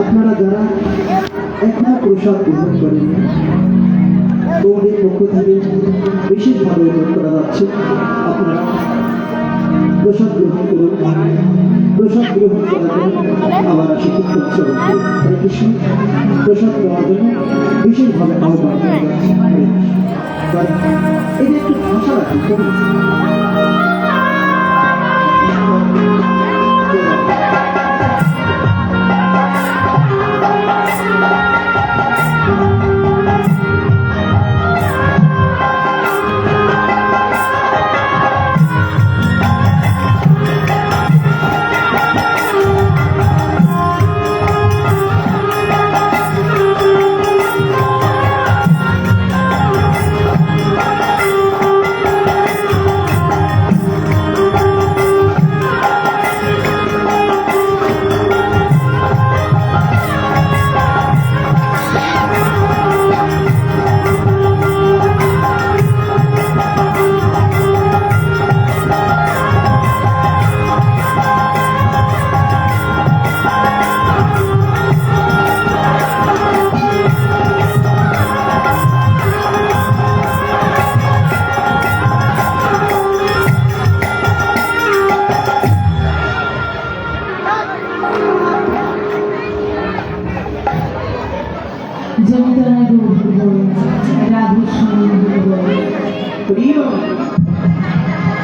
আপনারা যারা এখনো প্রসাদ গ্রহণ করেন তোমাদের পক্ষ থেকে বিশেষভাবে অনুরোধ করা যাচ্ছে আপনারা প্রসাদ গ্রহণ করুন। প্রসাদ গ্রহণ করার জন্য আবার আসি খুব উৎসব হরে কৃষ্ণ। প্রসাদ নেওয়ার জন্য বিশেষভাবে আহ্বান করা যাচ্ছে। এটা একটু ভাষা রাখি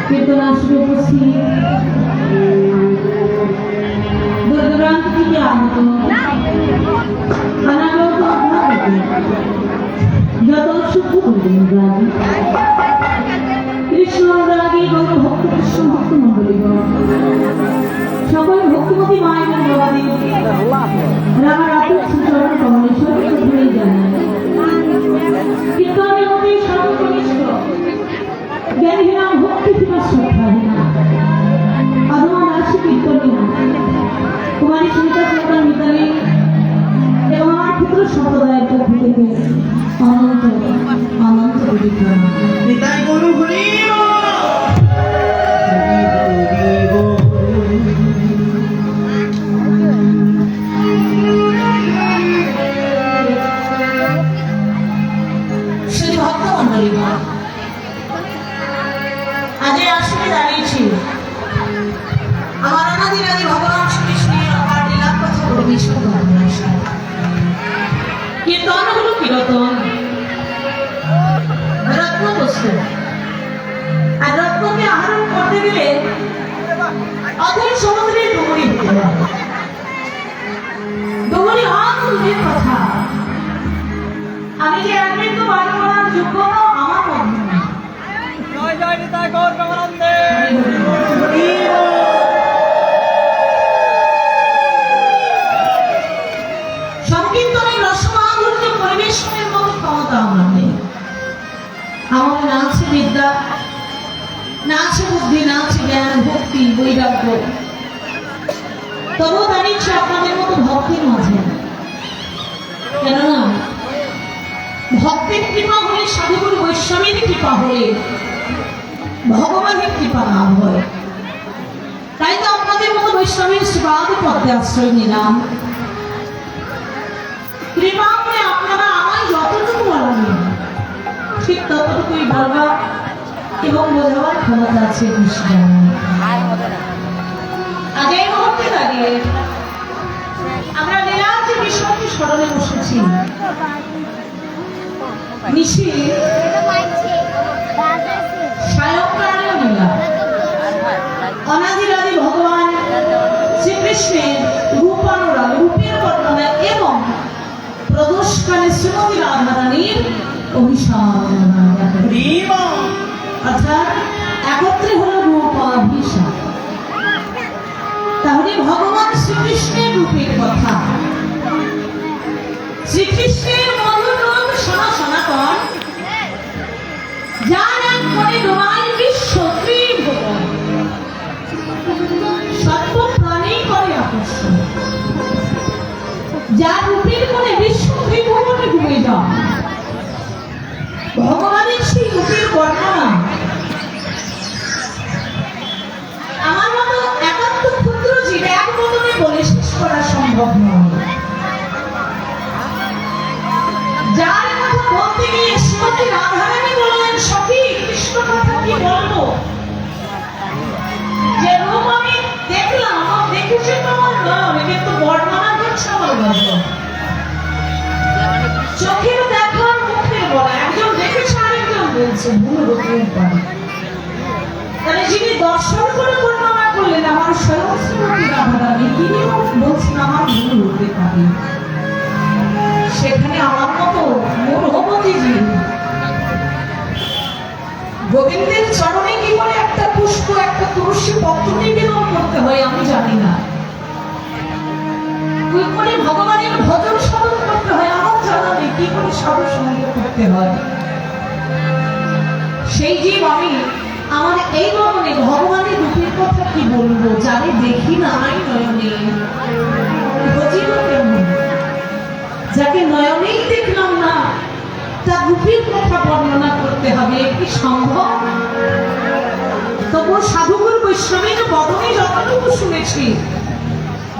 কীর্তন আসবে উপস্থিত দূরদূরান্ত থেকে আগত অনাগত অভ্যাগত যত সুখ বলবেন কৃষ্ণ অনুরাগী এবং ভক্ত কৃষ্ণ ভক্ত মন্ডলীগণ সকল ভক্তিমতী মায়ের বাবাদি রামার আতুর সুচরণ কমলেশ্বরকে ধরেই জানায় কীর্তনের মধ্যে সর্বকনিষ্ঠ জ্ঞানীরা ভক্তি কিংবা শ্রদ্ধাহীনা অধমা রাশি কীর্তনীয় কুমারী সুনিতা সন্তান মিতালী এবং আমার ক্ষুদ্র সম্প্রদায়ের পক্ষ থেকে অনন্ত অনন্ত বিক্রম নিতাই গরু হরি শুধু ভক্ত মন্ডলী আজ আসলে দাঁড়িয়েছি আমার অনাদি আদি ভগবান শ্রীকৃষ্ণের অপার লীলা কথা পরিবেশন করবেন কীর্তন হলো কীর্তন রত্ন বস্তু আর রত্নকে আহরণ করতে গেলে অথই সমুদ্রের ডুবুরি হতে হয় ডুবুরি অদূরের কথা আমি যে একদিন তো বাড়ি করার যোগ্য আমার মধ্যে নেই। জয় জয় নিতাই গৌর প্রেমানন্দে। সংকীর্তনের রসমাধুর্য পরিবেশনের মতো ক্ষমতা আমার নেই। আমার না আছে বিদ্যা, না আছে বুদ্ধি, না আছে জ্ঞান, ভক্তি, বৈরাগ্য। তবুও দাঁড়িয়েছে আপনাদের মতো ভক্তির মাঝে। কেননা ভক্তের কৃপা হলে, সাধুগুরু বৈষ্ণবের কৃপা হলে ভগবানের কৃপা লাভ হয়। তাই তো আপনাদের মতো বৈষ্ণবের শ্রীপাদ পদ্মে আশ্রয় নিলাম। কৃপা করে আপনারা আমায় যতটুকু বলেন ঠিক ততটুকুই বলবা এবং বোঝাবার ক্ষমতা আছে কৃষ্ণ। আজ এই মুহূর্তে দাঁড়িয়ে আমরা লীলার বিষয়টি স্মরণে বসেছি। নিশি সায়ংকালীন লীলা অনাদিরাদি ভগবান শ্রীকৃষ্ণের রূপানুরাগ, রূপের বর্ণনা এবং প্রদোষকালে শ্রীমতী রাধারানীর অভিষেক, অর্থাৎ একত্রে হলো রূপাভিষেক। তাহলে ভগবান শ্রীকৃষ্ণের রূপের কথা, শ্রীকৃষ্ণের মধুর রূপ শোনা সনাতন, যার এক মনে ডোবাই বিশ্ব ত্রিভুবন, সর্ব প্রাণী করে আকর্ষণ, যার রূপের কোণে বিশ্ব ত্রিভুবনে ডুবে যান। ভগবানের সেই রূপের বর্ণনা আমার মতো একান্ত ক্ষুদ্র জীব এক বদনে বলে শেষ করা সম্ভব নয়। যার কথা বলতে গিয়ে শ্রীমতী রাধারানী বললেন, সখী কৃষ্ণ কথা কি বলবো, যে রূপ আমি দেখলাম, আমার দেখেছি তোমার নয়, কিন্তু বর্ণনা করছে আমার গল্প। চোখের দেখার মুখে বলা, একজন দেখেছে আরেকজন বলছে, ভুল রূপের পারে। তাহলে যিনি দর্শন করে বর্ণনা করলেন আমার স্বয়ং শ্রীমতী রাধারানী, তিনি বলছেন আমার ভুল হতে পারে। সেখানে আমার মতো মূর্খমতি জীব গোবিন্দের চরণে কি করে একটা পুষ্প, একটা তুলসী পত্র নিবেদন করতে হয় আমি জানি না। কি করে ভগবানের ভজন সাধন করতে হয় আমার জানা নেই, কি করে সাধু সঙ্গ করতে হয়। সেই জীব আমি, আমার এই মনে ভগবানের রূপের কথা কি বলবো, যারে দেখি না আমি নয়নে, বুঝিব কেমন, যাকে নয়নেই দেখলাম না তার রূপের কথা বর্ণনা করতে হবে, কি সম্ভব? তবু সাধুগুরু বৈষ্ণবের বদনে যতটুকু শুনেছি,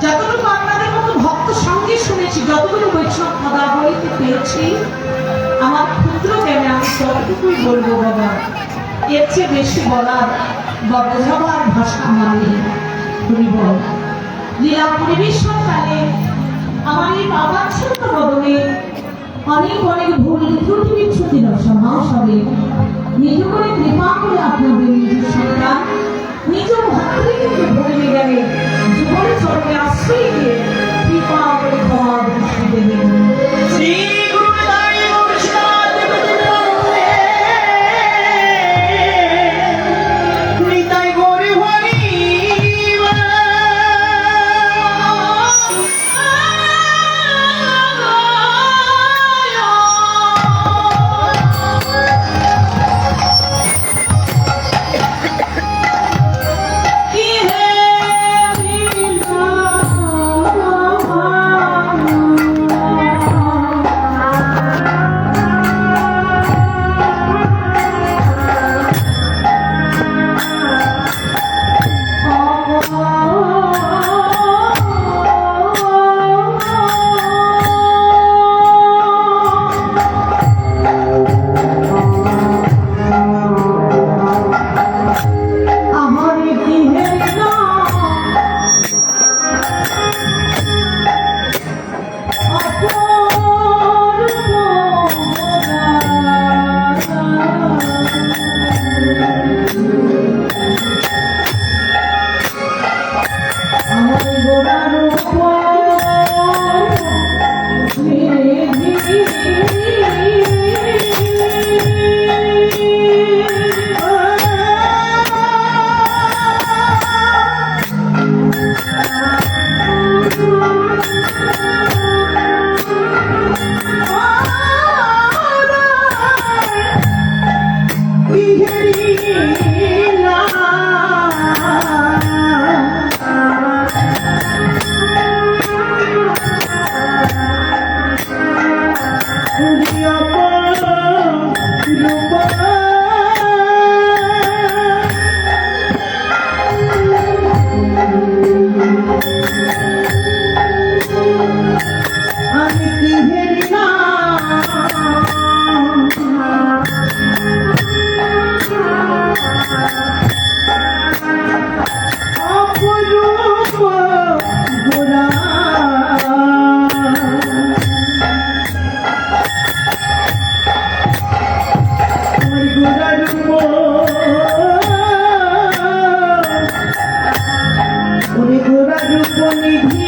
যতটুকু আপনাদের মতো ভক্ত সঙ্গে শুনেছি, যতটুকু বৈষ্ণব পদাবলিতে পেয়েছি, আমার ক্ষুদ্র জ্ঞানে আমি ততটুকুই বলবো বাবা। এর চেয়ে বেশি বলার বা বোঝাবার ভাষা আমার নেই। তুমি বল লীলা পরিবেশনকালে আমার এই বাবার ছোট্ট বদনে অনেক অনেক ভুল ত্রুটি বিচ্ছুতি রসমাস হবে, নিজ করে কাছেই গিয়ে কৃপা করে ক্ষমা দৃষ্টিতে দেখুন। শ্রী গুরু নিতাই মুর্শিদাবাদ বিদ্যানন্দে নিতাই গৌরী হরি কি হে লীলা আমার কি হে লীলা আমার গোড়ার আমি কি হেরিনা অপরূপ গোরা আমার গোরার ওরে গোরার রূপ নিধি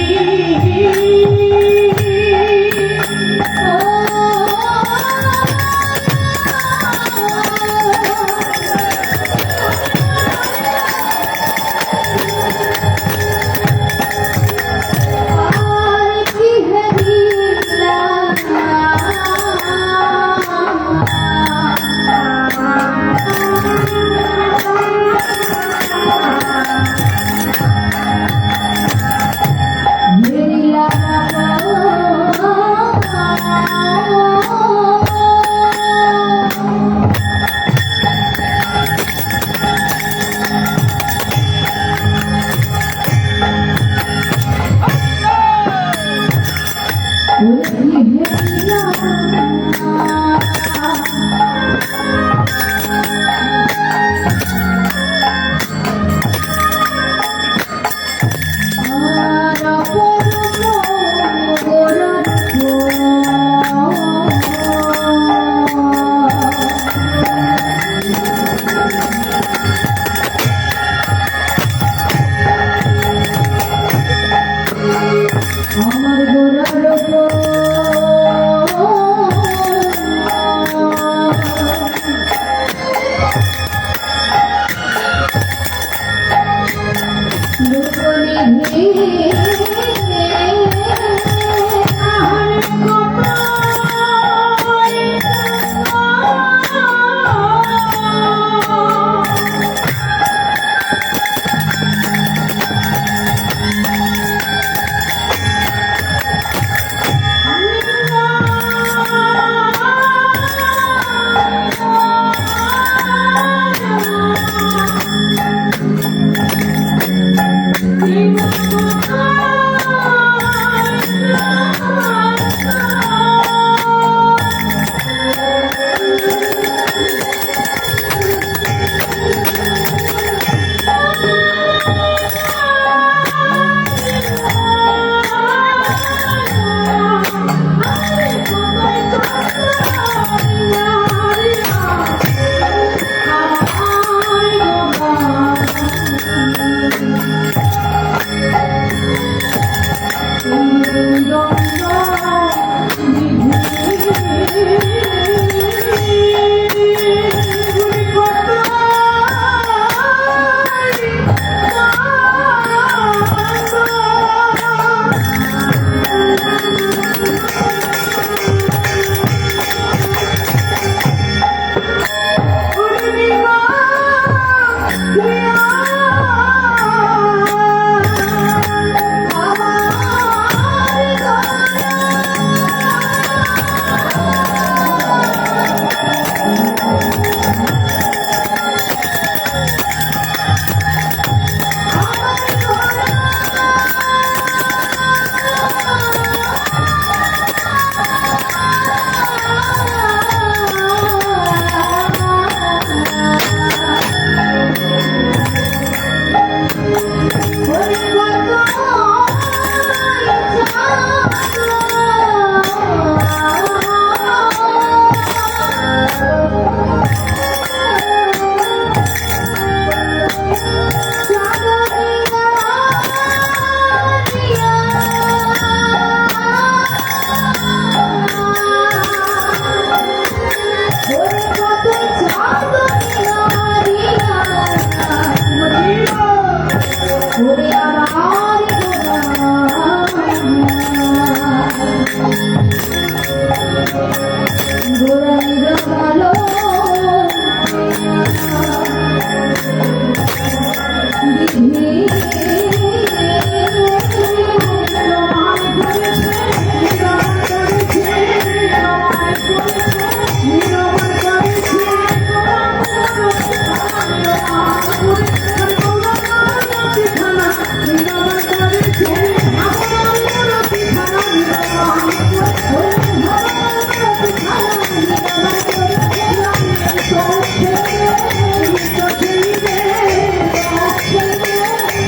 Thank you.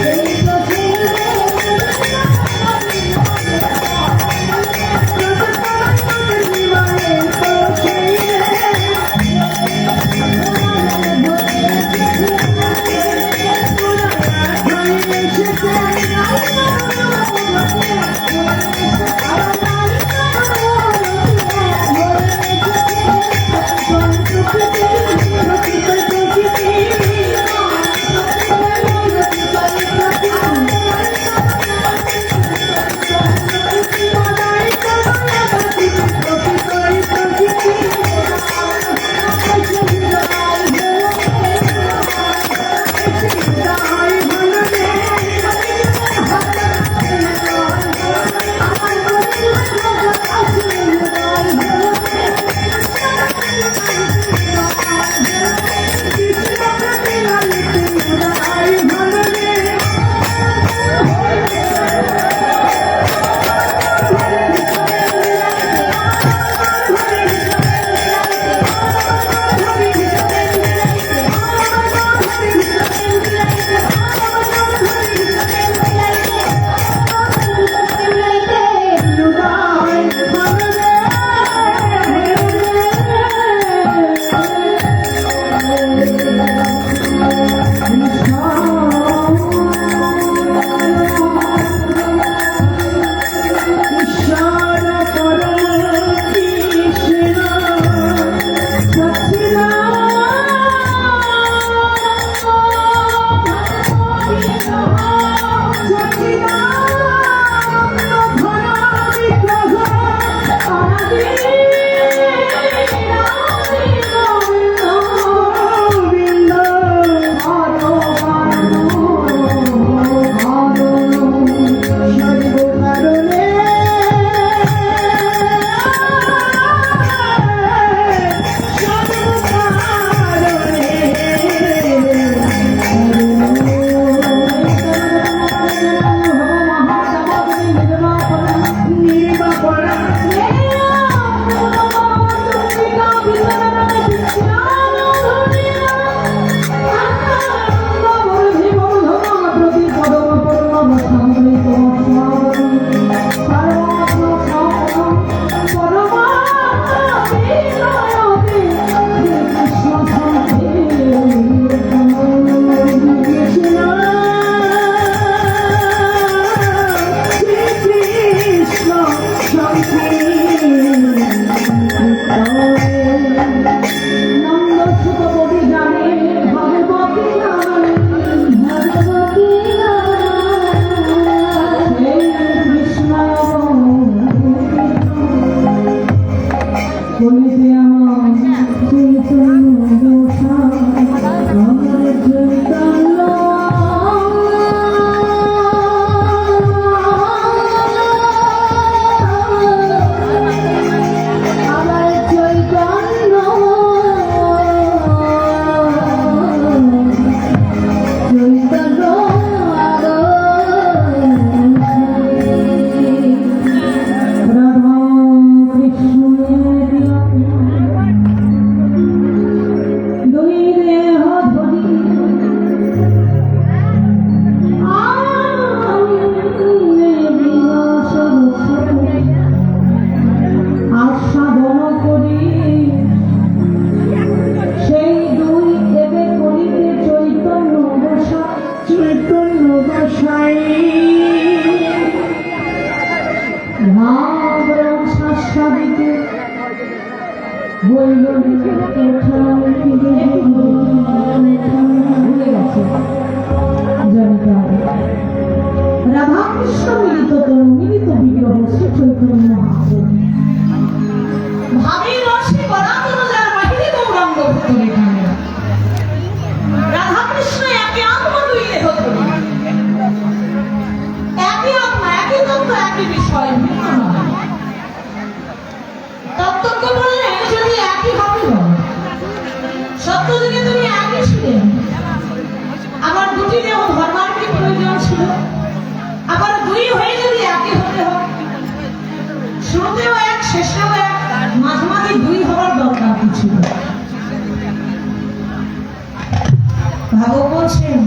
ভালো বলছেন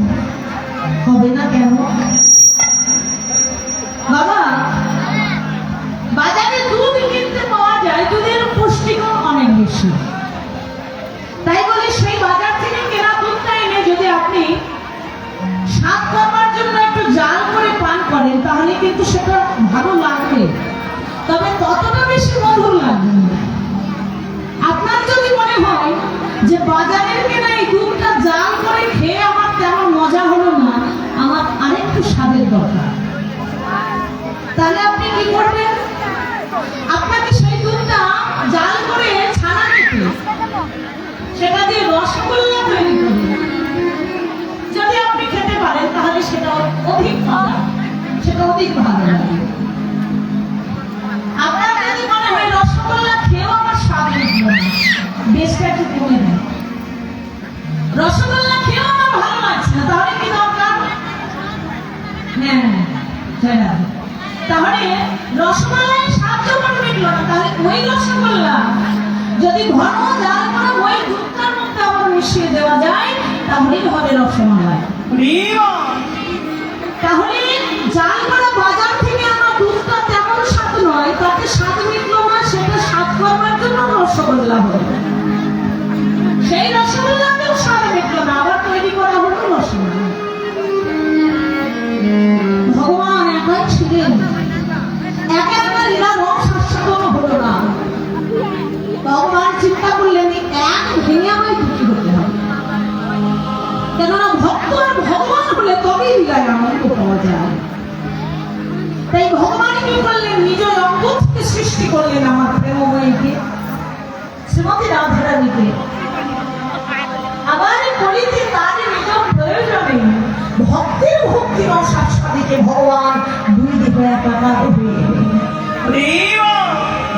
হবে না কেন বাবা? বাজারে দুধ কিনতে পাওয়া যায়, দুধের পুষ্টিগুণ অনেক বেশি। তাই বলে সেই বাজার থেকে কেনা দুধটা এনে যদি আপনি স্বাদ করবার জন্য একটু জাল করে পান করেন তাহলে কিন্তু সেটা ভালো লাগবে, তবে ততটা বেশি মধুর লাগবে না। আপনার যদি মনে হয় যে বাজারের কেনা এই দুধটা জাল করে খেয়ে আমার তেমন মজা হলো না, আমার আরেকটু স্বাদের দরকার, তাহলে আপনি কি করবেন? আপনাকে সেই দুধটা জাল করে ছানা দিতে, সেটা দিয়ে রসগোল্লা তৈরি করবেন। যদি আপনি খেতে পারেন তাহলে সেটা অধিক মজা, সেটা অধিক ভালো লাগে। আপনার যদি মনে হয় রসগোল্লা খেয়েও আমার স্বাদ লাগবে না, বেশটা একটু কমে দেয়, রসগোল্লা খেয়েও আমার ভালো লাগছে না, তাহলে কি দরকার? হ্যাঁ, তাহলে রসগোল্লায় স্বাদ যখন মিটলো না, তাহলে ওই রসগোল্লা যদি ঘন জাল করে ওই দুধটার মধ্যে আবার মিশিয়ে দেওয়া যায় তাহলেই হবে রসমালাই। তাহলে জাল করা বাজার থেকে আমার দুধটা তেমন স্বাদ নয়, তাতে স্বাদ মিটলো না, সেটা স্বাদ করবার জন্য রসগোল্লা হলো, সেই রসগোল্লাতেও স্বাদ মিটলো না, আবার তৈরি করা হলো রসমালাই। ভগবান একাই ছিলেন, একে একটা লীলা রং শাশ্বত হলো না। ভগবান চিন্তা করলেন এক ভেঙে আমায় দুঃখী হতে হবে, কেননা ভক্ত আর ভগবান হলে তবেই লীলায় আনন্দ পাওয়া যায়। তাই ভগবান কি করলেন? নিজ অঙ্গ থেকে সৃষ্টি করলেন আমার প্রেমময়ীকে, শ্রীমতী রাধারানীকে। আবার কলিতে তার নিজ প্রয়োজনে ভক্তের ভক্তি রসাস্বাদীকে ভগবান দুই দিকে একাকার হয়ে গেলেন।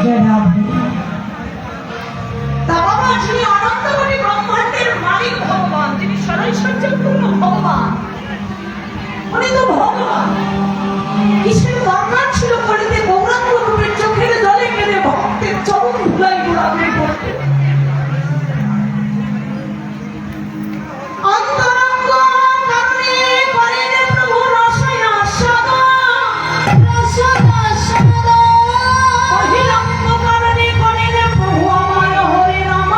জয় রাধে। তা বাবা, যিনি অনন্তকোটি ব্রহ্মাণ্ডের মালিক ভগবান, তিনি সরৈশ্বর্যপূর্ণ ভগবান, উনি তো ভগবান। কিসের দরকার ছিল কলিতে গৌরাঙ্গ রূপের চোখের জলে কেঁদে ভক্তের চরণ ধুলাই গোড়াগুলি করতে? অন্তরঙ্গ কারণে করেন প্রভু রসায়ন অহিরঙ্গ কারণে করেন প্রভু আমার হরে নাম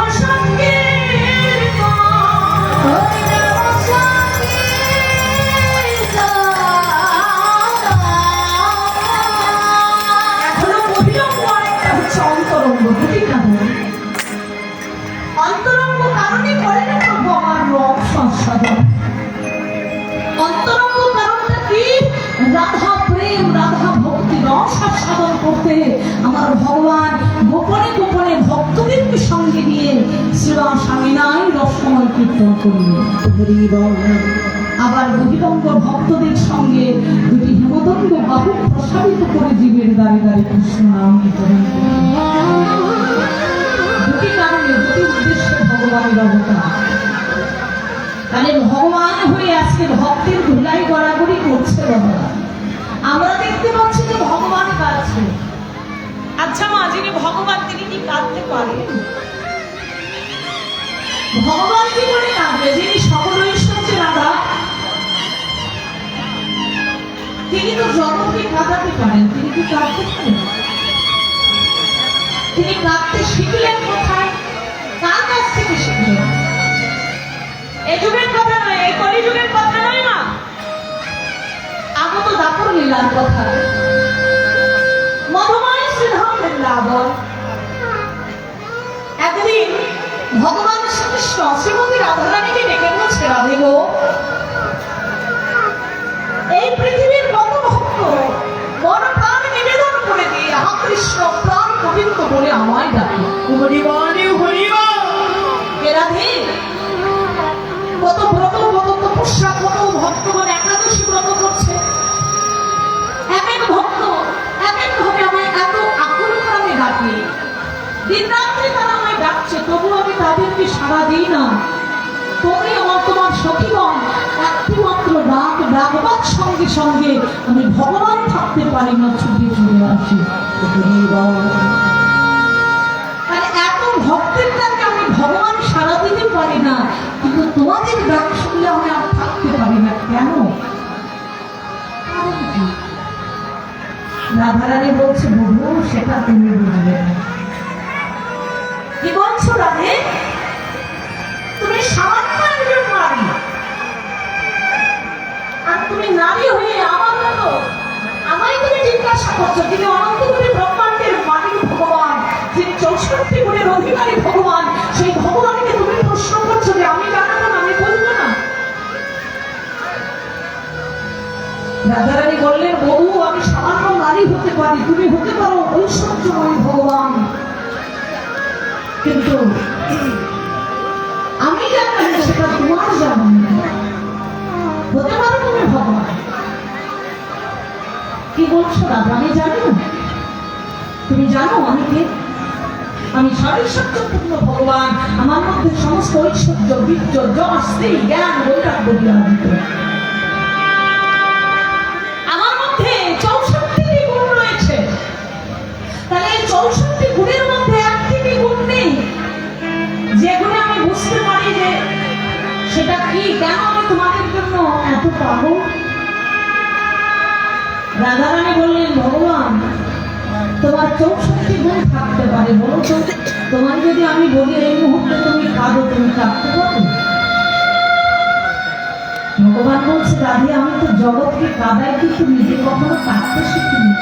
এখনো বহিরঙ্গ আরেকটা হচ্ছে অন্তরঙ্গ, দুটি কারণ। অন্তরঙ্গ কারণে করেন প্রভু আমার রস সংসাধন। অন্তরঙ্গ কারণটা কি? রাধা প্রেম, রাধা ভক্তি রস আস্বাদন করতে আমার ভগবান গোপনে গোপনে ভক্তদেরকে সঙ্গে নিয়ে সেবা স্বামীনাই রসময় কীর্তন করলেন। আবার বহিরঙ্গ ভক্তদের সঙ্গে দুটি হেমদণ্ড বাহু প্রসারিত করে জীবের দ্বারে দ্বারে কৃষ্ণ নাম কীর্তন করলেন। দুটি কারণে, দুটি উদ্দেশ্যে ভগবানের অবতার। তাহলে ভগবান হয়ে আজকে ভক্তের ধুলাই গড়াগড়ি করছে ভগবান। আমরা দেখতে পাচ্ছি যে ভগবান কাঁদছে। আচ্ছা মা, যিনি ভগবান তিনি কি কাঁদতে পারেন? ভগবান কি করে কাঁদবে? যিনি সকল ঐশ্বর্যের আধার, তিনি তো জগৎকে কাঁদাতে পারেন, তিনি কি কাঁদতে পারেন? তিনি কাঁদতে শিখলেন কোথায়? কার কাছ থেকে শিখলেন? এই যুগের কথা নয়, এই কলিযুগের কথা নয় মা, আগত দাপর লীলার কথা। মধুময় শ্রীধাম বৃন্দাবন। একদিন ভগবান শ্রীকৃষ্ণ শ্রীমতী রাধারানীকে ডেকে বলছে, রাধে গো, এই পৃথিবীর কত ভক্ত বড় প্রাণ নিবেদন করে দিয়ে আহা কৃষ্ণ প্রাণ গোবিন্দ বলে আমায় ডাকে। হে রাধে, কত ব্রত, কত তপস্যা, কত ভক্তগণ একাদশী ব্রত করছে, এক এক ভক্ত এক এক ভাবে আমায় এত আকুল প্রাণে ডাকে, দিন রাত্রি তারা আমায় ডাকছে, তবু আমি তাদেরকে সাড়া দিই না। তুমি আমার তোমার সখীগণ একটি মাত্র ডাক ডাকবার সঙ্গে সঙ্গে আমি ভগবান থাকতে পারি না, ছুটে চলে আসি। এত ভক্তের ডাকে আমি ভগবান সাড়া দিতে পারি না, কিন্তু তোমাদের ডাক শুনলে আমার রাধারানী বলছে, বহু সেটা তুমি বুঝবে না। কি বলছো রাধে? তুমি সামান্য একজন নারী, আর তুমি নারী হয়ে আমার মতো আমায় তুমি জিজ্ঞাসা করছো, তিনি অনন্ত কোটি ব্রহ্মাণ্ডের মালিক ভগবান, যিনি 64 গুণের অধিকারী ভগবান, সেই ভগবানকে তুমি প্রশ্ন করছো যে আমি জানাবো না, আমি বলবো না? রাধারানী বললেন, বহু আমি সামান্য নারী হতে পারি, তুমি হতে পারো ঐশ্বর্যময় ভগবান, কিন্তু আমি জানি না সেটা তোমার জানো না। হতে পারো তুমি ভগবান। কি বলছো রাধা? আমি জানি না। তুমি জানো আমি কে? আমি সর্বৈশ্বর্যপূর্ণ ভগবান, আমার মধ্যে সমস্ত ঐশ্বর্য, বীর্য, যশ, স্ত্রী, জ্ঞান, বৈরাগ্য বিরাজিত। আমার মধ্যে 64টি গুণ রয়েছে। তাহলে এই 64 গুণের মধ্যে একটি গুণ নেই যেগুলো আমি বুঝতে পারি যে সেটা কি, কেন আমি তোমাদের জন্য এত পাগল? রাধারানী বললেন, ভগবান তোমার 64 গুণ থাকতে পারে, বলো তো তোমার যদি আমি বলি এই মুহূর্তে তুমি কাঁদো, তুমি কাঁদতে পারো? ভগবান বলছে, রাধে আমি তো জগৎকে কাঁদাই, কিন্তু নিজে কখনো কাঁদতে শিখিনি।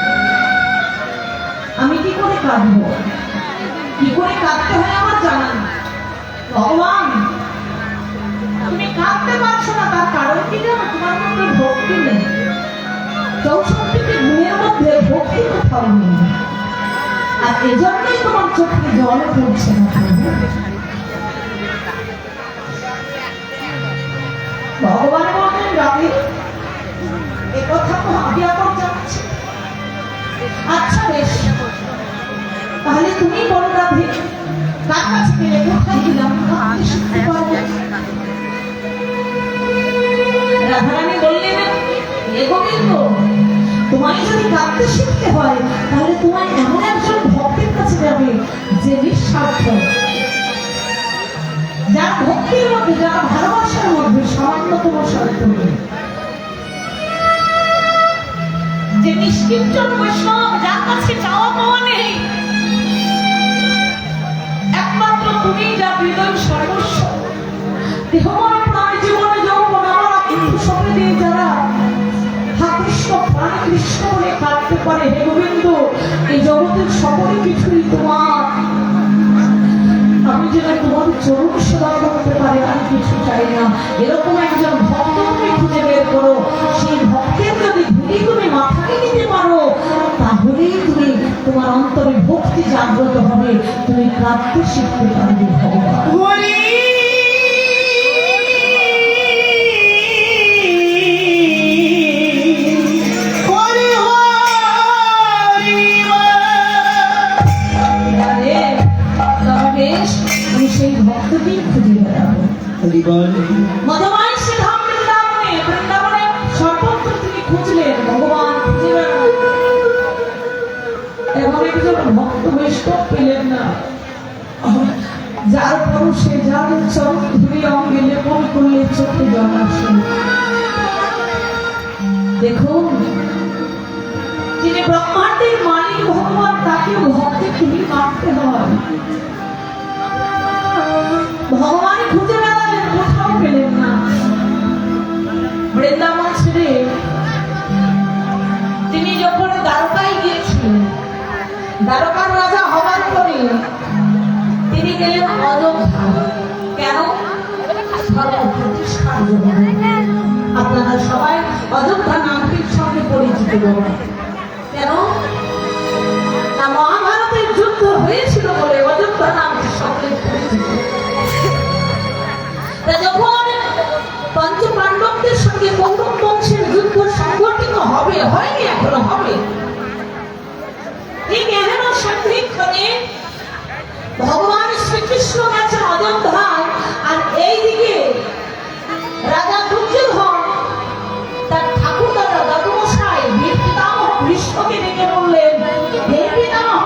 আমি কি করে কাঁদবো? কি করে কাঁদতে হয় আমার জানা না। ভগবান তুমি কাঁদতে পারছো না, তার কারণ কি জানো? তোমার মধ্যে ভক্তি নেই। 64টি গুণের মধ্যে ভক্তি কোথাও নেই, আর এজন্যই তোমার চোখে জল পড়ছে না। ভগবান বললেন, রাধে এ কথা তো আমি এখন যাচ্ছি। আচ্ছা বেশ, তাহলে তুমি বলো রাধে, কার কাছে গেলে কোথায় দিলাম শিখতে পারবো? রাধারানী বললেন, এ গোবিন্দ তোমায় যদি কাঁদতে শিখতে হয় তাহলে তোমায় এমন একজন ভক্তের কাছে যাবে যে নিঃস্বার্থ, যার ভক্তির মধ্যে, যার ভালোবাসার মধ্যে সামান্যতম স্বার্থ নেই, যে নিষ্কিঞ্চন বৈষ্ণব, যার কাছে চাওয়া পাওয়া নেই। একমাত্র তুমি যা হৃদয় সর্বস্ব, দেহময় প্রাণ জীবনে যৌবন আমার কিন্তু সঙ্গে দিয়ে যারা হা কৃষ্ণ প্রাণ কৃষ্ণ বলে কাটতে পারে, হে গোবিন্দ এই জগতের সকল কিছুই তোমার। আমি যেন তোমার চরণ সেবা করতে পারি, আর কিছু চাই না। এরকম একজন ভক্ত তুমি খুঁজে বের করো, সেই ভক্তের যদি ধুলি তুমি মাথায় নিতে পারো তাহলেই তুমি তোমার অন্তরে ভক্তি জাগ্রত হবে, তুমি কাঁদতে শিখতে পারবে ভগবান। হরি হরি হরি আরে তবে বেশ, আমি সেই ভক্তকেই খুঁজে বেড়াবো। হরি বল মধুময় শ্রীধাম বৃন্দাবনে, বৃন্দাবনে সর্বত্র তিনি খুঁজলেন, ভগবান খুঁজে বেড়ালেন। এমন একজন ভক্ত বৈষ্ণব পেলেন না যার পরশে, যার চরণ ধুলি অঙ্গে লেপন করলে চোখে জল আসে। দেখুন, যিনি ব্রহ্মাণ্ডের মালিক ভগবান, তাকেও ভক্তের ধুলি মারতে হয়। ভগবান খুঁজে বেড়ালেন, কোথাও পেলেন না। বৃন্দাবন ছেড়ে তিনি যখন দ্বারকায় গিয়েছিলেন, দ্বারকার রাজা হবার পরে তিনি গেলেন অযোধ্যা। কেন? ধর্ম প্রতিষ্ঠার জন্য। আপনারা সবাই অযোধ্যা নামটির সঙ্গে পরিচিত। কেন না? মহাভারতের যুদ্ধ হয়েছিল বলে অযোধ্যা নামটির সঙ্গে পরিচিত। যখন পঞ্চ পাণ্ডবদের সঙ্গে কৌরব বংশের যুদ্ধ সংগঠিত হবে, হয়নি এখনো, হবে, ঠিক এখনো সন্ধিক্ষণে ভগবান শ্রীকৃষ্ণ গেছেন অযোধ্যায়, আর এইদিকে রাজা দুর্যোধন তার ঠাকুর দাদা দাদুমশাই বীর পিতামহ ভীষ্মকে ডেকে বললেন, হে পিতামহ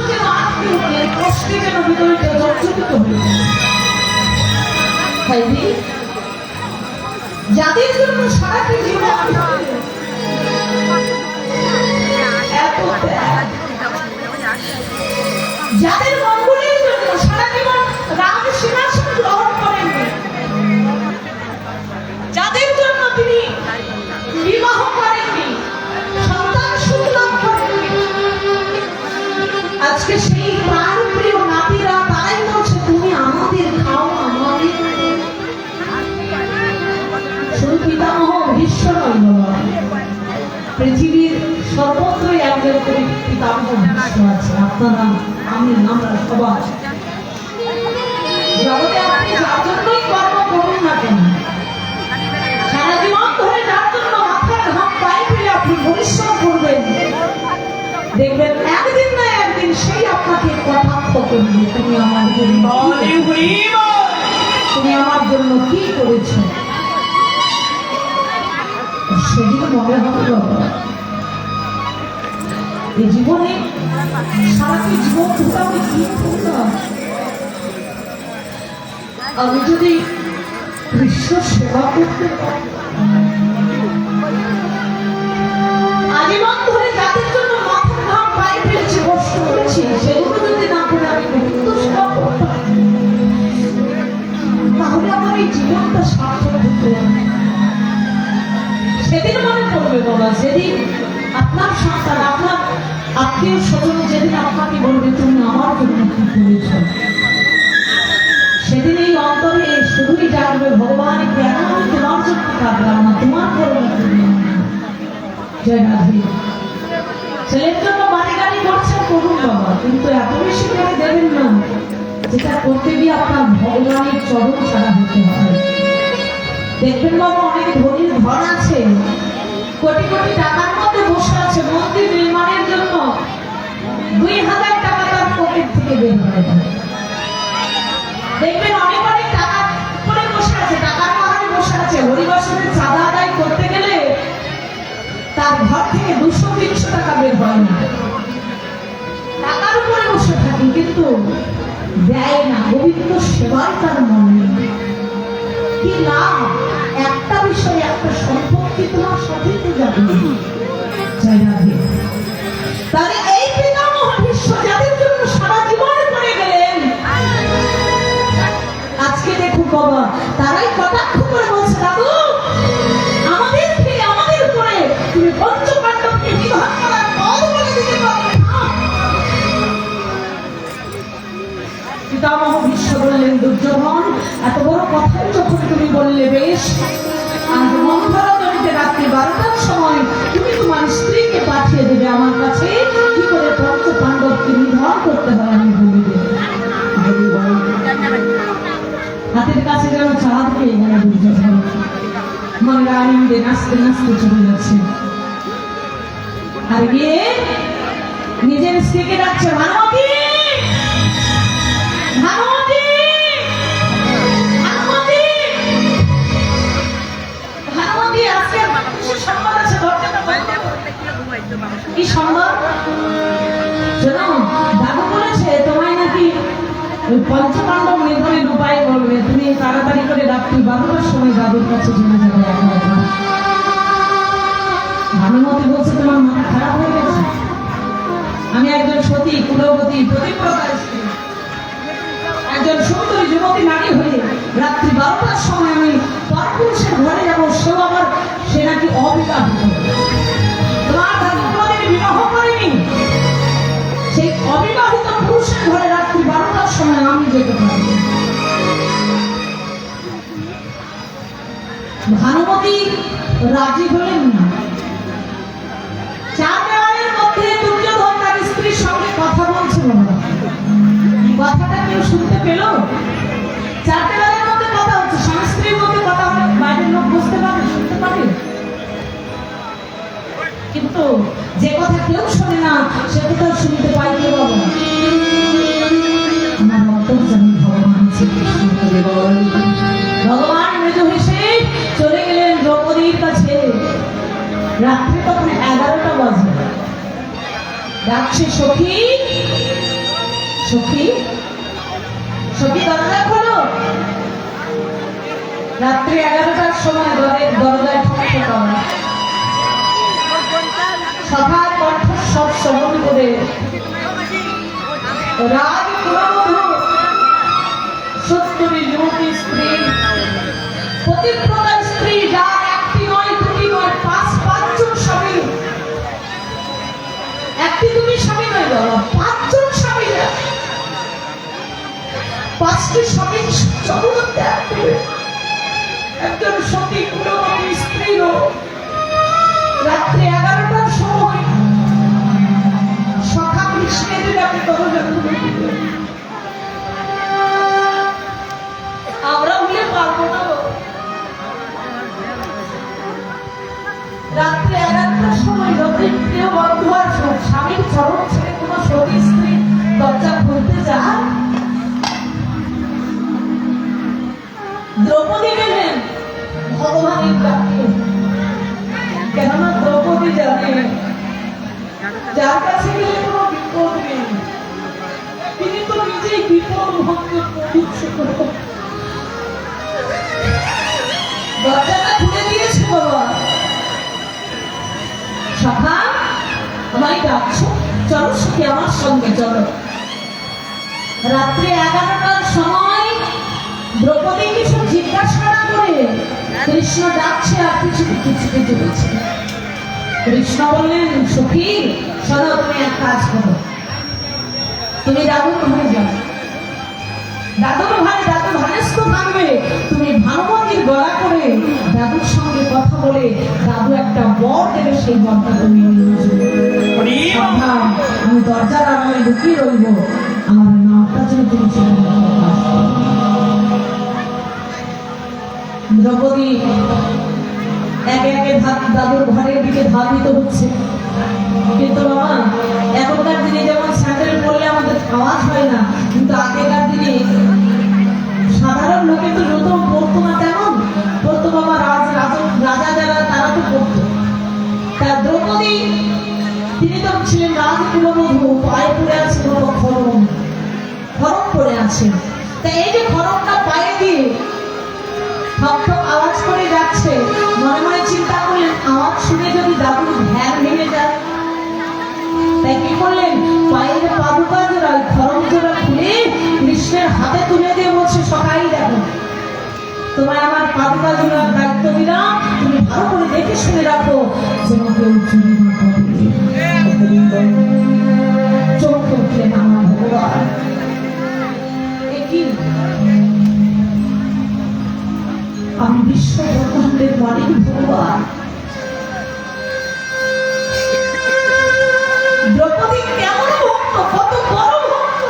যেন আটকে উঠলেন, কষ্টে যেন হৃদয়টা জর্জরিত হয়ে গেল। তাই রে, যাদের জন্য সারাটি জীবন এত ত্যাগ, যাদের মঙ্গলের জন্য সারা জীবন রাম সিংহাসন গ্রহণ করেন, যাদের জন্য তিনি বিবাহ করেননি, সন্তান সুখ লাভ করেননি, আজকে সেই প্রাণ প্রিয় নাতিরা তারাই বলছে তুমি আমাদের খাও, আমাদের। শুধু পিতামহ ভীষ্ম নয় বাবা, পৃথিবীর সর্বত্রই একজন করে পিতামহ ভীষ্ম আছে। আপনারা, আমি, আমরা সবাই জগতে আপনি যার জন্যই কর্ম করুন না কেন, সারা জীবন ধরে যার জন্য মাথার ঘাম পায়ে ফেলে আপনি পরিশ্রম করবেন, দেখবেন একদিন না একদিন সেই আপনাকে কটাক্ষ করবে, তুমি আমার জন্য তুমি আমার জন্য কি করেছো। সেদিন মনে হবে বাবা, এই জীবনে সারাটি জীবন ধরে আমি কি করলাম, আমি যদি বিশ্ব সেবা করতে আজীবন ধরে যাদের জন্য মাথার ঘাম পায়ে ফেলেছি, কষ্ট করেছি, সেগুলো যদি না করে আমি গুরুত্ব সেবা করতাম, তাহলে আমার এই জীবনটা সার্থক হতো। সেদিন মনে পড়বে বাবা, যেদিন আপনার সন্তান, আপনার আত্মীয় স্বজন যেদিন আপনাকে বলবে তুমি আমার জন্য কি করেছ, সেদিন এই অন্তরে শুধুই জানবে ভগবান কেন আমি তোমার জন্য কাঁদলাম না, তোমার করোনা তুমি। জয় রাধে। ছেলের জন্য বাড়ি গাড়ি করছেন করুন বাবা, কিন্তু এত বেশি করে দেবেন না যেটা করতে গিয়ে আপনার ভগবানের চরণ ছাড়া হতে হয়। দেখবেন বাবা, অনেক ধনীর ঘর আছে, কোটি কোটি টাকার মধ্যে বসে আছে, মন্দির নির্মাণের জন্য 2000 টাকা তার পকেট থেকে বের হয়ে যায়। দেখবেন অনেক অনেক টাকা করে বসে আছে, টাকার মাহারে বসে আছে, হরিবাসনের চাঁদা আদায় করতে গেলে তার ঘর থেকে 200-300 টাকা বের হয় না, টাকার উপরে বসে থাকি কিন্তু দেয় না, গোবিন্দ সেবার তার মন নেই। কি লাভ, একটা বিষয়, একটা সম্পত্তি তোমার সাথে তো যাবে। জয় রাধে। তাহলে এই পিতামহ ভীষ্ম যাদের জন্য সারা জীবন করে গেলেন, আজকে দেখুন বাবা, তারাই কটাক্ষ করে বলছে দাদু আমাদের থেকে, আমাদের উপরে তুমি পঞ্চপাণ্ডবকে নিধন করার পথ বলে দিতে পারবে না। পিতামহ ভীষ্ম বললেন দুর্যোধন, এত বড় কথাই যখন তুমি বললে, বেশ আজ মন্থরাতে রাত্রি 12টার সময় তুমি তোমার স্ত্রীকে পাঠিয়ে দেবে আমার কাছে, কি করে পঞ্চ পাণ্ডবকে নিধন করতে হয় আমি বলে দেব। হাতের কাছে যেন চাঁদ পেয়ে গেল দুর্যোধন, মনের আনন্দে নাচতে নাচতে চলে যাচ্ছে, আর গিয়ে নিজের স্ত্রীকে ডাকছে, ভানুমতি, ভানুমতি, ভানুমতি, ভানুমতি, আজকে কিসের সংবাদ আছে, দরজাটা বন্ধ করো। কি সংবাদ? শোনো, দাদু বলেছে তোমায় নাকি ওই পঞ্চপাণ্ডব নিধনের উপায় বলবে, তুমি তাড়াতাড়ি করে রাত্রি 12টার সময় দাদুর কাছে চলে যাবে একা একা। ভানুমতি বলছে তোমার মাথা খারাপ হয়ে গেছে, আমি একজন সতী কুলবতী প্রতিপ্রতার স্ত্রী, একজন সুন্দরী যুবতী নারী হয়ে রাত্রি 12টার সময় আমি পরপুরুষের ঘরে যাবো, সেও আবার সে নাকি অবিবাহিত, তোমার দাদু কোনোদিন বিবাহ করেনি, সেই অবিবাহিত পুরুষের ঘরে রাত্রি 12টার সময় আমি যেতে পারি। ভানুমতি রাজি হলেন না। 4 দেওয়ালের মধ্যে দুর্যোধন তার স্ত্রীর সঙ্গে কথা বলছিল না, কথাটা কেউ শুনতে পেল? 4 দেওয়ালের মধ্যে কথা হচ্ছে, স্বামী স্ত্রীর মধ্যে কথা হলে বাইরের লোক বুঝতে পারে, শুনতে পারে, কিন্তু যে কথা কেউ শোনে না সে কথা শুনতে পাই কে বাবা? আমার অন্তর্যামী ভগবান শ্রীকৃষ্ণ। ভগবান মৃদু হেসে চলে গেলেন দ্রৌপদীর কাছে। রাত্রি তখন 11টা বাজে, ডাকছে সখী সখী, সখী দরজা খোলো। রাত্রি 11টার সময় দরজায় ঠক ঠক সভার কণ্ঠস্বর শ্রবণ করে রাজ কুলবধূ সত্তরী যুবতী স্ত্রী, পতিব্রতা স্ত্রী, যার একটি নয় দুটি নয় পাঁচজন স্বামী, একটি দুটি স্বামী নয় বাবা, 5 জন স্বামী, 5টি স্বামী চরণ ত্যাগ করে একজন সতী কুলবতী স্ত্রীরও রাত্রি 11টার সময় সখা কৃষ্ণের ডাকে দরজা খুলে দিল। আমরা হলে পারবো না বাবা। রাত্রে 11টার সময় যদি প্রিয় বন্ধু আর স্বামীর চরণ ছেড়ে কোনো সতী স্ত্রী দরজা খুলতে যায়, দ্রৌপদী গেলেন ভগবানের ডাকে। কেননা দ্রৌপদী জানে যার কাছে গেলে কোনো বিপদ নেই, তিনি তো নিজেই বিপদ ভক্তের প্রতীক্ষা করো। দরজাটা খুলে দিয়েছে বাবা। সখা, আমায় ডাকছো, চলো সখী আমার সঙ্গে চলো। রাত্রে 11টার সময় দ্রৌপদী কিছু জিজ্ঞাসা না করে কৃষ্ণ ডাকছে আর কিছু চলেছে। কৃষ্ণ বললেন, সখী শোনো, তুমি এক কাজ করো, তুমি দাদুর ঘরে যাও। দাদুর ভানেস্ত থাকবে, তুমি ভানুমতির গলা করে দাদুর সঙ্গে কথা বলে দাদু একটা বর দেবে, সেই বরটা তুমি আমি দরজার আড়ালে লুকিয়ে রইব, আমার নামটা যেন তুমি দ্রৌপদী একে একে দাদুর ঘরের দিকে ধাবিত হচ্ছে। কিন্তু বাবা, এখনকার দিনে যেমন স্যান্ডেল পরলে আমাদের আওয়াজ হয় না, কিন্তু আগেকার দিনে সাধারণ লোকে তো যত পড়তো না, তেমন পড়তো বাবা। রাজা যারা তারা তো পড়তো। তা দ্রৌপদী, তিনি তো ছিলেন রাজ কুলবধূ, পায়ে পড়ে আছে বাবা খড়ম পড়ে আছে। তা এই যে খড়মটা পায়ে দিয়ে ঠক ঠক আওয়াজ করে যাচ্ছে, মনে মনে চিন্তা করলেন আওয়াজ শুনে যদি দাদুর ধ্যান ভেঙে যায়। তাই কি করলেন, পায়ের পাদুকা জোড়া খড়ম জোড়া খুলে কৃষ্ণের হাতে তুলে দিয়ে বলছে, সকাই দেখো, তোমায় আমার পাদুকা জোড়ার দায়িত্ব দিলাম, তুমি ভালো করে দেখে শুনে রাখো যেন কেউ চুরি না করে। চমকে উঠলেন আমার ভগবান, এ কি? আমি বিশ্ব ব্রহ্মাণ্ডের মালিক ভগবান। দ্রৌপদী কেমন ভক্ত, কত বড় ভক্ত!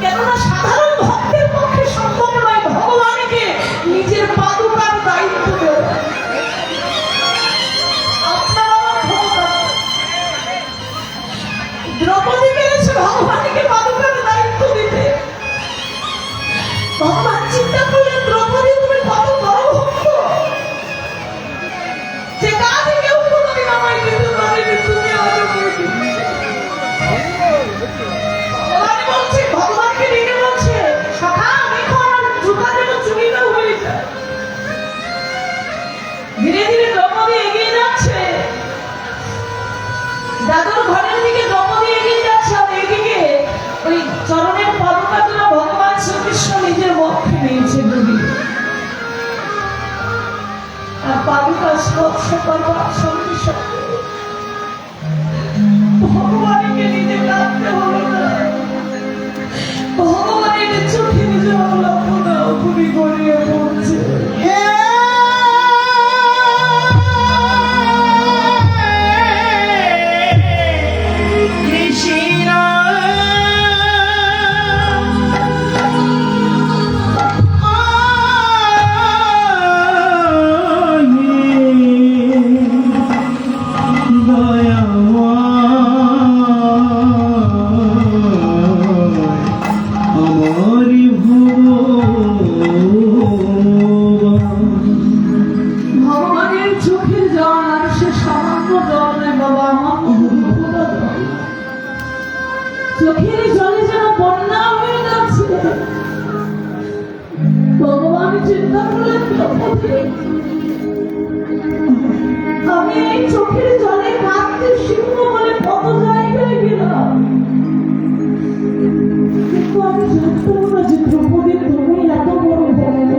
কেননা সাধারণ ভক্তের পক্ষে সম্ভব নয় ভগবানকে নিজের পাদুকার দায়িত্ব দেওয়া। আপনার আমার ভগবান দ্রৌপদী পেরেছে ভগবানকে পাদুকার দায়িত্ব দিতে। ভগবান চিন্তা করলেন, দ্রৌপদী তুমি কত বড় ভক্ত, যে কাজে কেউ কোনোদিন আমায় দিতে পারেনি, তুমি আজও করে দিচ্ছ। ভগবান বলছে, ভগবানকে ডেকে বলছে, সখা দেখো আমার জুতা যেন চুরিটা হয়ে যায়। ধীরে ধীরে দ্রৌপদী এগিয়ে যাচ্ছে, দাদুর ঘরের দিকে দ্রৌপদী এগিয়ে যাচ্ছে। আর এদিকে ওই চরণের পদকা জোড়া ভগবান শ্রীকৃষ্ণ নিজের বক্ষে নিয়েছে যদি, আর পাদুকা স্পর্শ করবার সঙ্গে সঙ্গে ভগবানকে নিজে কাঁদতে হলো না, ভগবানের চোখে নিজে অবলম্বনা উপরি গড়িয়ে পড়ছে। চোখের জলে যেন বন্যা হয়ে যাচ্ছে। ভগবান চিন্তা করলেন দ্রৌপদী, আমি এই চোখের জলে কাঁদতে শিখব বলে কত জায়গায় গেলাম, কিন্তু আমি জানতাম না যে দ্রৌপদী তুমি এত বড় ভক্ত।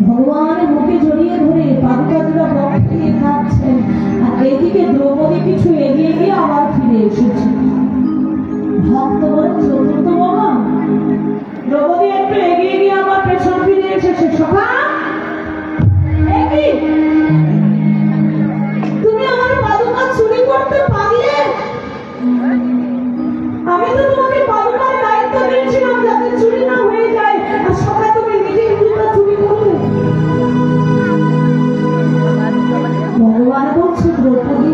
ভগবান মুখে জড়িয়ে ধরে পাদুকাজরা বক্ষ দিয়ে কাঁদছেন, আর এদিকে দ্রৌপদী কিছু এগিয়ে গিয়ে আবার ফিরে এসেছে। ভক্ত বলে চতুর্থ বাবা, দ্রৌপদী একটু এগিয়ে গিয়ে আমার পেছন ফিরে এসেছে। সখা, তুমি আমার পাদুকা চুরি করতে পারলে? আমি তো তোমাকে পাদুকার দায়িত্ব দিয়েছিলাম যাতে চুরি না হয়ে যায়, আর সখা তুমি নিজেই জুতা চুরি করলে। ভগবান বলছে দ্রৌপদী,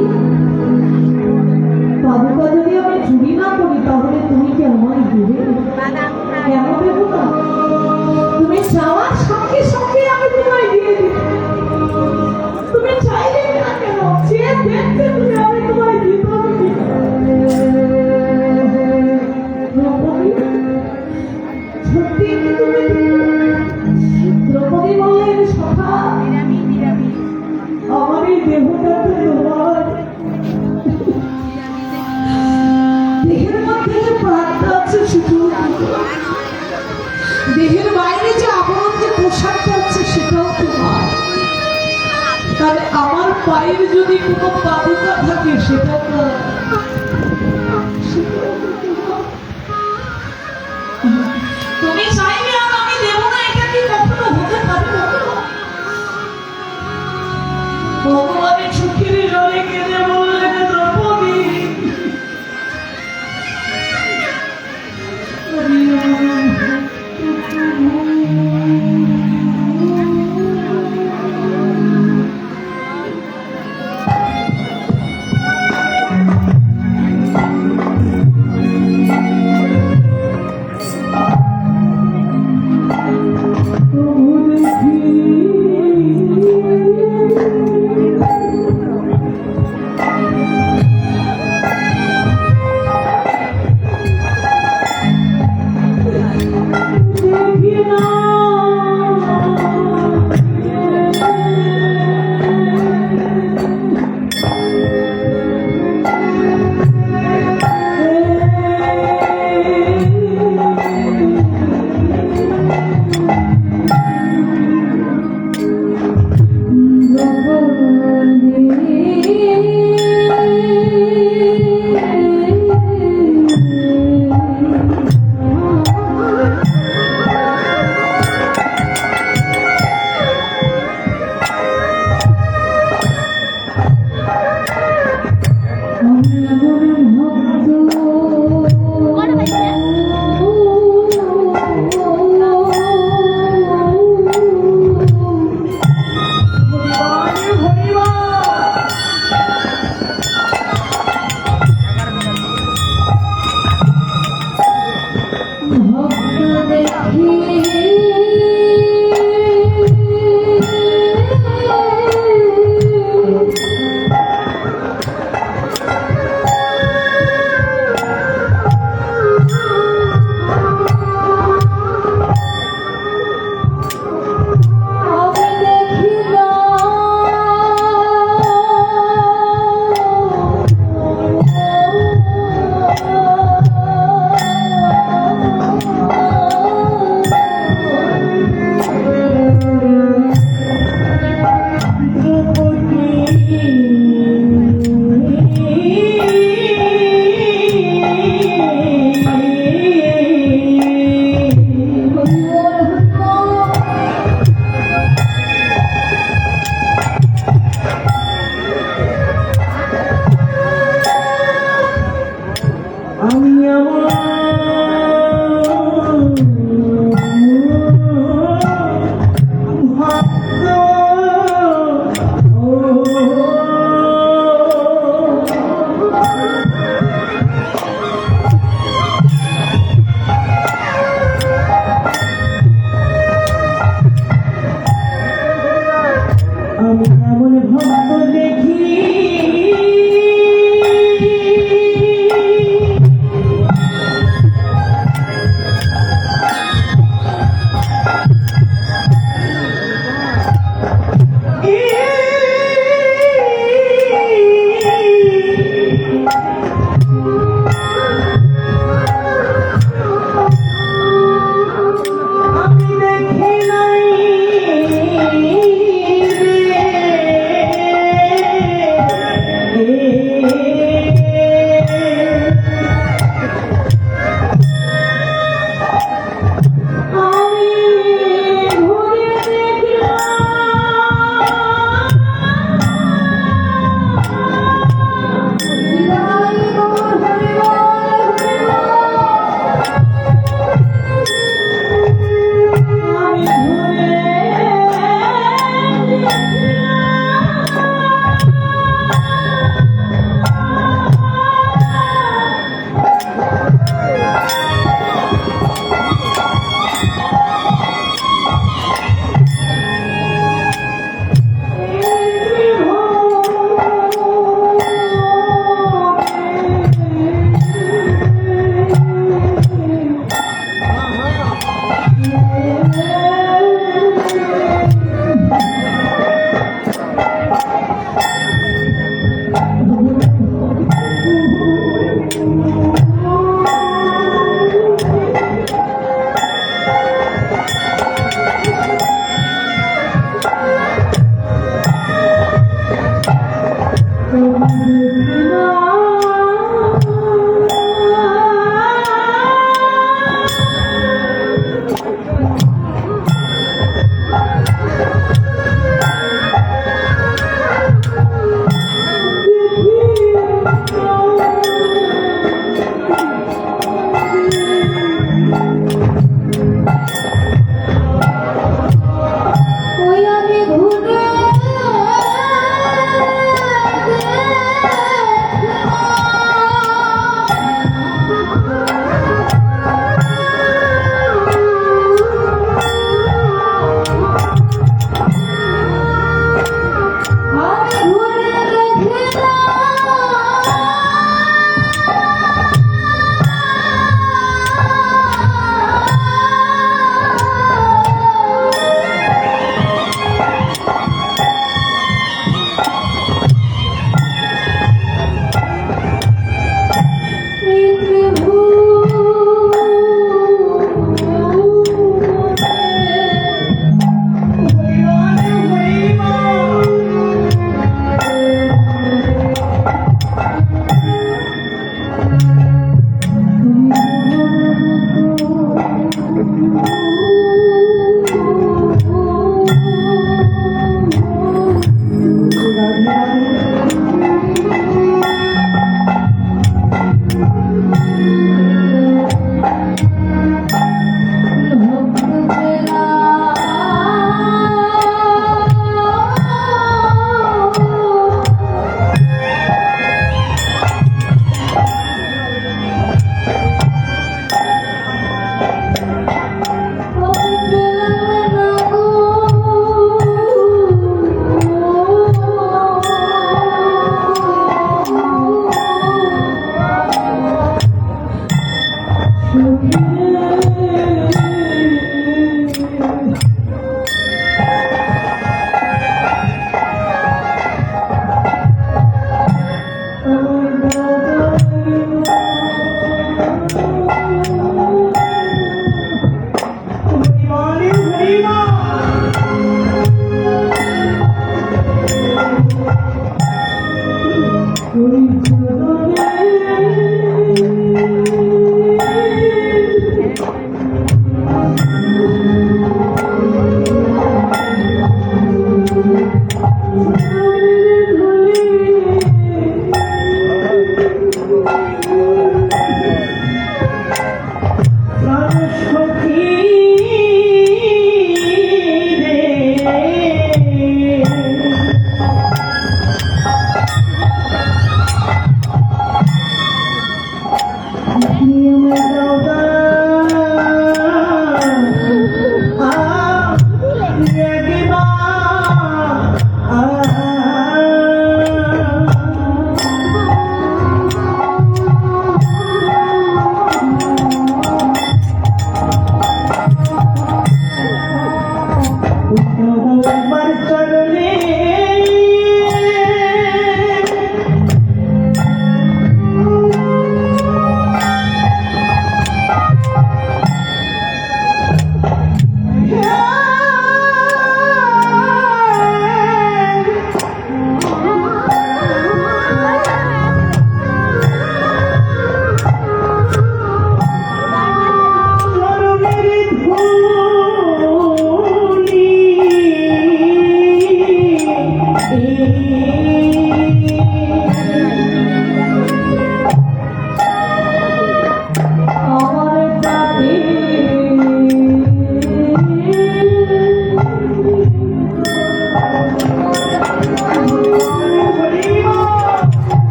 পাদুকা যদি আমি চুরি না করি তাহলে তুমি কি আমায় দেবে? কেন দেব না? তুমি চাওয়ার সঙ্গে সঙ্গে আমি তোমায় দিয়ে দিই। তুমি চাইলে না কেন, চেয়ে দেখতে তুমি আমি তোমায় দিতাম কি? দ্রৌপদী, সত্যি কি তুমি দিবে? দ্রৌপদী বললেন, সখা, আমার এই দেহটা তো তোমার। দেহের মধ্যে যে প্রাণটা আছে শুধু, দেহের বাইরে যে আবরণ যে পোশাকটা আছে সেটাও তোমার। তাহলে আমার পায়ের যদি কোনো পাদুকা থাকে সেটা তো তুমি চাইলে আর আমি দেব না, এটা কি কখনো হতে পারে? ভগবানের চোখের জলে কেঁদে বললেন, দ্রৌপদী,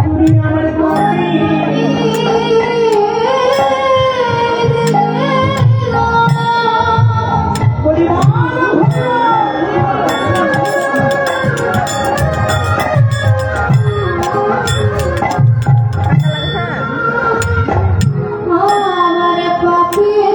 তুমি আমার পানি আমার পাখির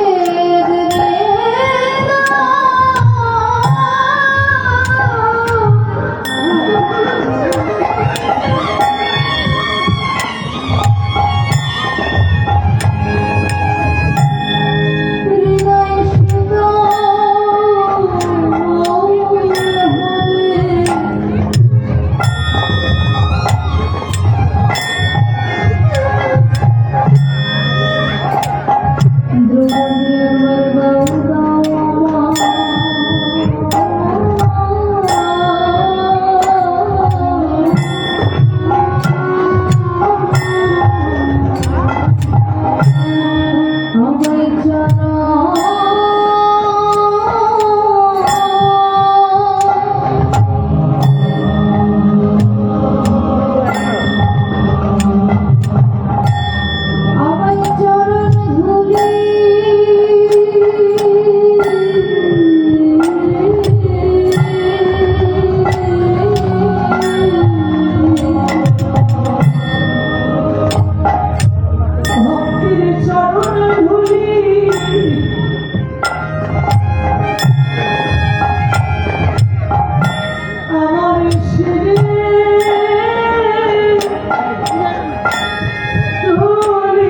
ভক্তির চরণ ধুলি আমার শিরে ধুলি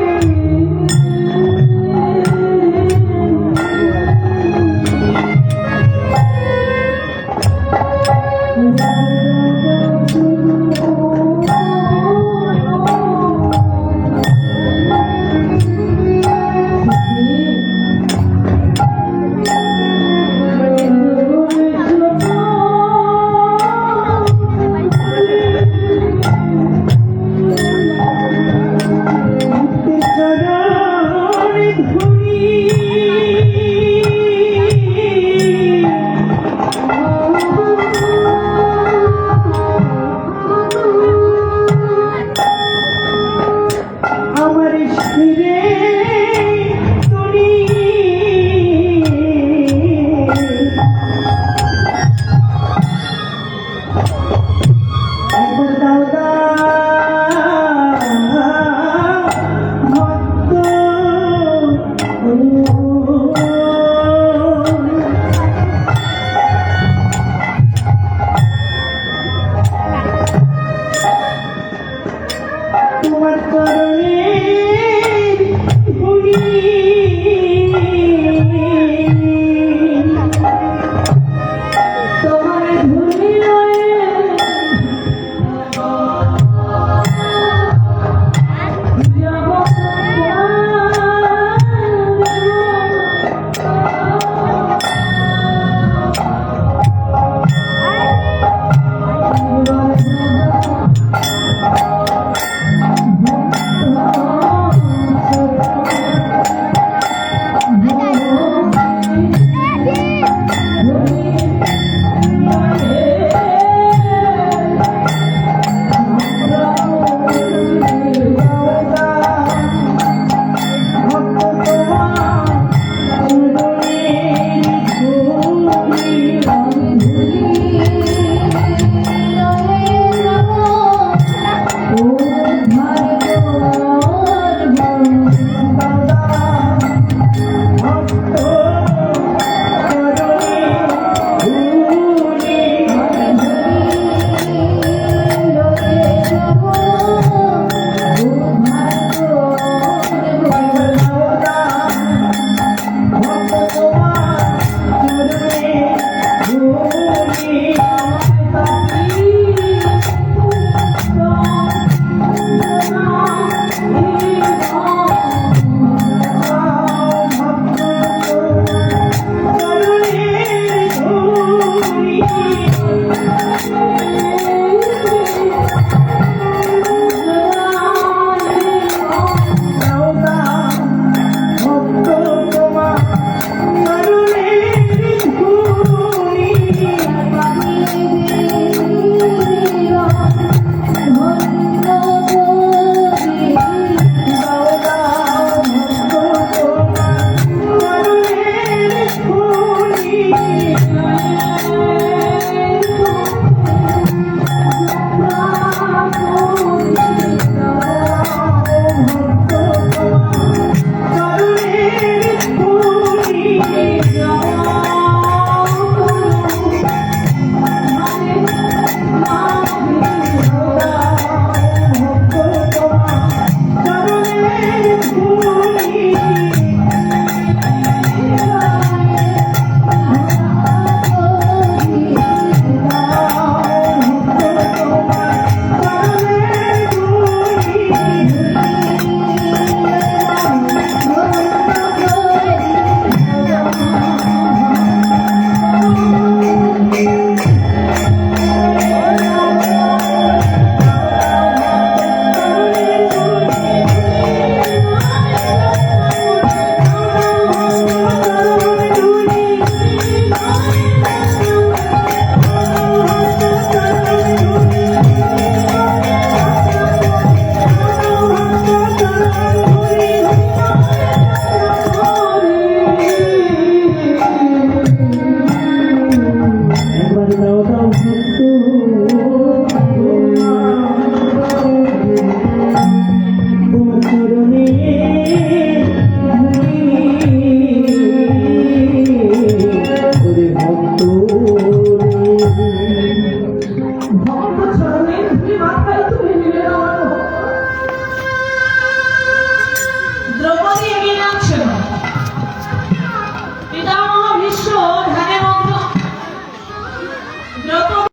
আমার শিরে তুমি একবার দাও ভক্ত তোমার চরণে ধুলি